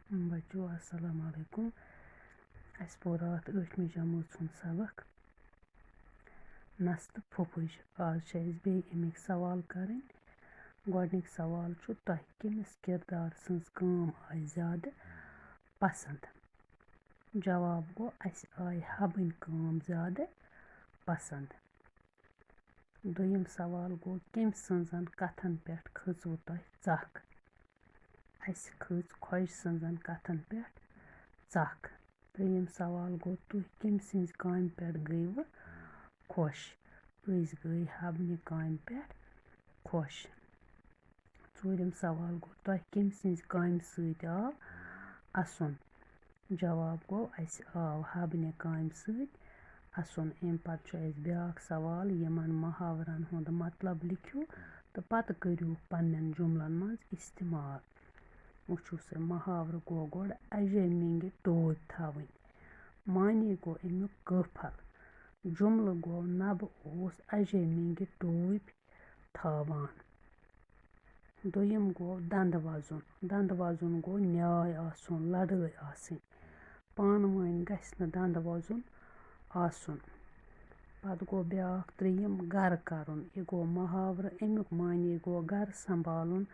बच्चों अस्सलाम वालेकुम। अस पोर रात 8वीं जमात सुन सबक नस्त फुफुज। आज बे अमिक सवाल करें। गोडनिक सवाल तह कमिस किरदार सज काम आय ज्यादा पसंद। जवाब गो अस आय हबन काम ज्यादा पसंद। दुयम सवाल गो कम सजन कथन पे खचव तह चख। अस खच खोज सजन कथन पे चख। त्रेयम सवाल गो तुह कम सज काम पे गईव खुश। अस गई हबन काम पे खुश। चूरम सवाल गो तह कम सज काम सत आव असन। जवाब गो अस आव हबन काम सत असन। अम पत ब्याक सवाल यमन मुहावरन हुंद मतलब लिखियो तो पत करियो पन्न जुमलन मज इस्तेमाल। वुचु से मुहावर गो गोड अजे मिंग टोप थवन। मानी गो अमुक कफल। जुमल गो नब ओस अजे मिंग टोप थवान। दुयम गो दंद वजुन। दंद वजुन गो न्याय आसुन लड़ाई आसिन। पान वन गछ न दंद वजुन आसुन। पत गो ब्याक त्रेयम गर करन। यह गो मुहावर अमुक मानी गो गर संभालुन।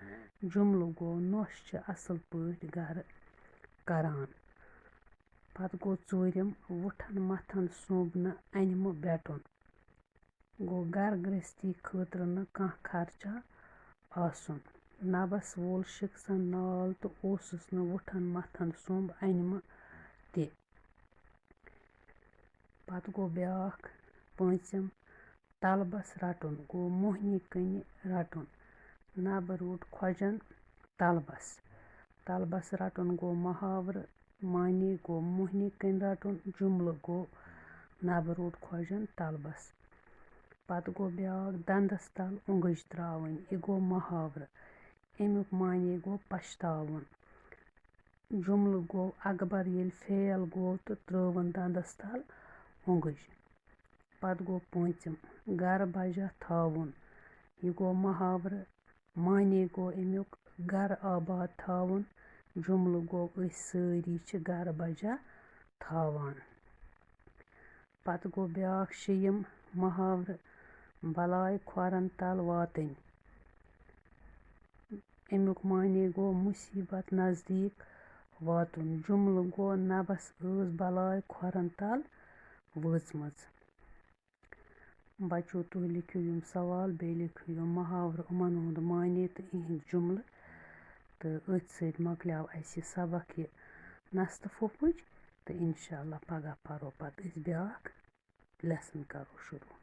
जुमल गो नोश छ असल पट गर करान। पत गो चूरम वुठन मथन सोब न अनम बेटुन। गो गर गृहस्थी खतर न कह खर्चा आसुन। नबस वोल शिकसन नाल तो ओसुस न वुठन मथन सोब अनम ते। पत गो ब्याक पांचम तलबस रटुन। गो मोहनी कन रटुन। नब रोट खोजन तलबस। तलबस रटुन गो मुहावर मानी गो मोहनी कन रटुन। जुमल गो नब रोट खोजन तलबस। पत गो ब्याक दंदस तल उंगज त्रावन। यह गो मुहावर अमुक मानी गो पछतावन। जुमल गो अकबर ये फेल गो तो त्रवन दंदस तल उंगज। पत गो पांचम गर बजा थवन। यह गो मुहावर मानी गो अमुक गर आबाद थवन। जुमल गो अस सारी छ गर बजा थवान। पत गो ब्याक शेयम मुहावर बलाय खोरन तल वातन। अमुक मानी गो मुसीबत नजदीक वातुन। जुमल गो नबस अस बलाय खोरन तल वचमच। बच्चों तुह लिखियो यम सवाल बे लिखियो मुहावर उमन हुंद मानी तो इहिंद जुमल तो अथ सत मकल्याव अस सबक यह नस्त फुफुज तो इंशाअल्लाह पगह परो पत अस ब्याक लेसन करो शुरू।